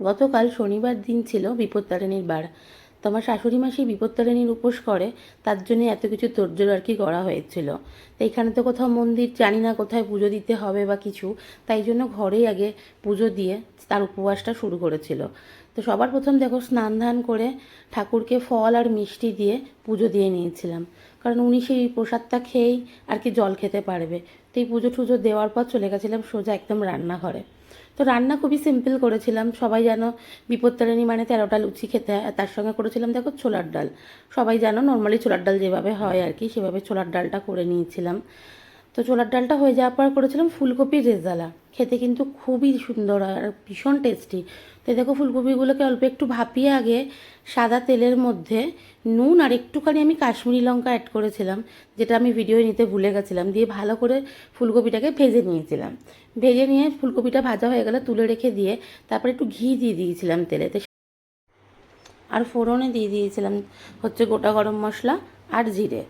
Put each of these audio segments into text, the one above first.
গতকাল শনিবার দিন ছিল বিপত্তারিণীর বার। তো আমার শাশুড়ি মা সেই বিপত্তারিণীর উপোস করে, তার জন্য এত কিছু তোড়জোড় আর কি করা হয়েছিল। তো এখানে তো কোথাও মন্দির জানি না, কোথায় পুজো দিতে হবে বা কিছু, তাই জন্য ঘরেই আগে পুজো দিয়ে তার উপবাসটা শুরু করেছিল। তো সবার প্রথম দেখো স্নান ধান করে ঠাকুরকে ফল আর মিষ্টি দিয়ে পুজো দিয়ে নিয়েছিলাম, কারণ উনি সেই প্রসাদটা খেয়েই আর কি জল খেতে পারবে। তো এই পুজো টুজো দেওয়ার পর চলে গেছিলাম সোজা একদম রান্নাঘরে। তো রান্না খুবই সিম্পল করেছিলাম, সবাই জানো বিপত্তারিণী মানে 13টা লুচি খেতে হয়, আর তার সঙ্গে করেছিলাম দেখো ছোলার ডাল। সবাই জানো নর্মালি ছোলার ডাল যেভাবে হয় আর কি, সেভাবে ছোলার ডালটা করে নিয়েছিলাম। তো ছোলার ডালটা হয়ে যাওয়ার পর করেছিলাম ফুলকপির রেজালা, খেতে কিন্তু খুবই সুন্দর আর ভীষণ টেস্টি। তো দেখো ফুলকপিগুলোকে অল্প একটু ভাপিয়ে আগে সাদা তেলের মধ্যে নুন আর একটুখানি আমি কাশ্মীরি লঙ্কা অ্যাড করেছিলাম, যেটা আমি ভিডিওয়ে নিতে ভুলে গেছিলাম, দিয়ে ভালো করে ফুলকপিটাকে ভেজে নিয়েছিলাম। ভেজে নিয়ে ফুলকপিটা ভাজা হয়ে গেলে তুলে রেখে দিয়ে তারপরে একটু ঘি দিয়ে দিয়েছিলাম তেলেতে, আর ফোড়নে দিয়ে দিয়েছিলাম হচ্ছে গোটা গরম মশলা আর জিরে।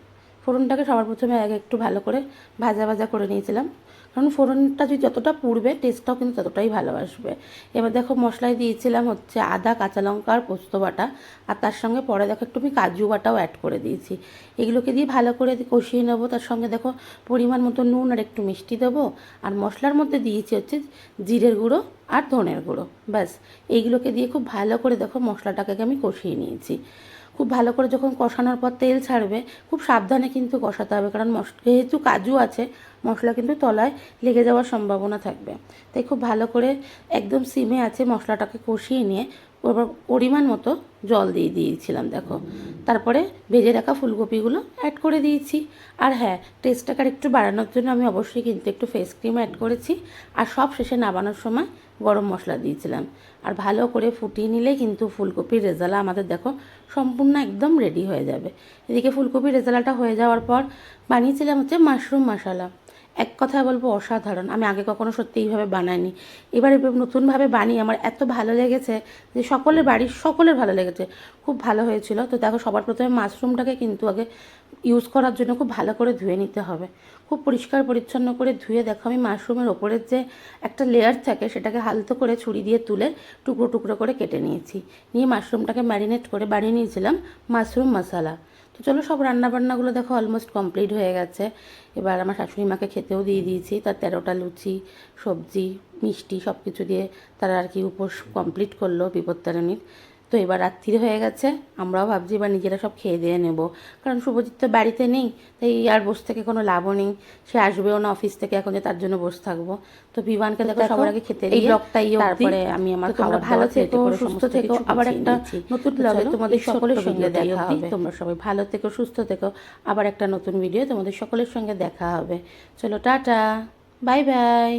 ফোড়নটাকে সবার প্রথমে আগে একটু ভালো করে ভাজা ভাজা করে নিয়েছিলাম, কারণ ফোড়নটা যদি যতটা পুড়বে টেস্টটাও কিন্তু ততটাই ভালো আসবে। এবার দেখো মশলায় দিয়েছিলাম হচ্ছে আদা, কাঁচা লঙ্কা আর পোস্ত বাটা, আর তার সঙ্গে পরে দেখো একটু আমি কাজু বাটাও অ্যাড করে দিয়েছি। এগুলোকে দিয়ে ভালো করে কষিয়ে নেবো। তার সঙ্গে দেখো পরিমাণ মতো নুন আর একটু মিষ্টি দেবো, আর মশলার মধ্যে দিয়েছি হচ্ছে জিরের গুঁড়ো আর ধনের গুঁড়ো, ব্যাস। এইগুলোকে দিয়ে খুব ভালো করে দেখো মশলাটাকে আমি কষিয়ে নিয়েছি। খুব ভালো করে যখন কষানোর পর তেল ছাড়বে, খুব সাবধানে কিন্তু কষাতে হবে, কারণ যেহেতু কাজু আছে মশলা কিন্তু তলায় লেগে যাওয়ার সম্ভাবনা থাকবে। তাই খুব ভালো করে একদম সিমে আছে মশলাটাকে কষিয়ে নিয়ে এবার পরিমাণ মতো জল দিয়ে দিয়েছিলাম দেখো। তারপরে ভেজে রাখা ফুলকপিগুলো অ্যাড করে দিয়েছি। আর হ্যাঁ, টেস্টটাকে একটু বাড়ানোর জন্য আমি অবশ্যই কিন্তু একটু ফেস ক্রিম অ্যাড করেছি, আর সব শেষে নামানোর সময় গরম মশলা দিয়েছিলাম। আর ভালো করে ফুটিয়ে নিলেই কিন্তু ফুলকপির রেজালা আমাদের দেখো সম্পূর্ণ একদম রেডি হয়ে যাবে। এদিকে ফুলকপির রেজালাটা হয়ে যাওয়ার পর বানিয়েছিলাম হচ্ছে মাশরুম মশলা। এক কথায় বলবো অসাধারণ, আমি আগে কখনো সত্যি এইভাবে বানাইনি। এবারে নতুনভাবে বানিয়ে আমার এত ভালো লেগেছে যে সকলের বাড়ির সকলের ভালো লেগেছে, খুব ভালো হয়েছিল। তো দেখো সবার প্রথমে মাশরুমটাকে কিন্তু আগে ইউজ করার জন্য খুব ভালো করে ধুয়ে নিতে হবে। খুব পরিষ্কার পরিচ্ছন্ন করে ধুয়ে দেখো আমি মাশরুমের ওপরের যে একটা লেয়ার থাকে সেটাকে হালতো করে ছুরি দিয়ে তুলে টুকরো টুকরো করে কেটে নিয়েছি। নিয়ে মাশরুমটাকে ম্যারিনেট করে বানিয়ে নিয়েছিলাম মাশরুম মশলা। তো চলো, সব রান্নাবান্নাগুলো দেখো অলমোস্ট কমপ্লিট হয়ে গেছে। এবার আমার শাশুড়ি মাকে খেতেও দিয়ে দিয়েছি, তার 13টা লুচি, সবজি, মিষ্টি সব কিছু দিয়ে তারা আর কি উপোস কমপ্লিট করলো বিপত্তারিণীর। তো এবার রাত্রি হয়ে গেছে, আমরাও ভাবছি এবার নিজেরা সব খেয়ে দিয়ে নেব, কারণ শুভজিৎ তো বাড়িতে নেই, তাই আর বসে থেকে কোনো লাভও নেই। সে আসবেও না অফিস থেকে এখন, যে তার জন্য বসে থাকবো। তো বিমানকে দেখো সবার আগে খেতে দিয়ে ব্লগটাই তারপরে আমি আমার খাবার ভালো থেকো, সুস্থ থেকো। আবার একটা নতুন ব্লগে তোমাদের সকলের সঙ্গে দেখা হবে। তোমরা সবাই ভালো থেকো, সুস্থ থেকো। আবার একটা নতুন ভিডিও তোমাদের সকলের সঙ্গে দেখা হবে। চলো টাটা, বাই বাই।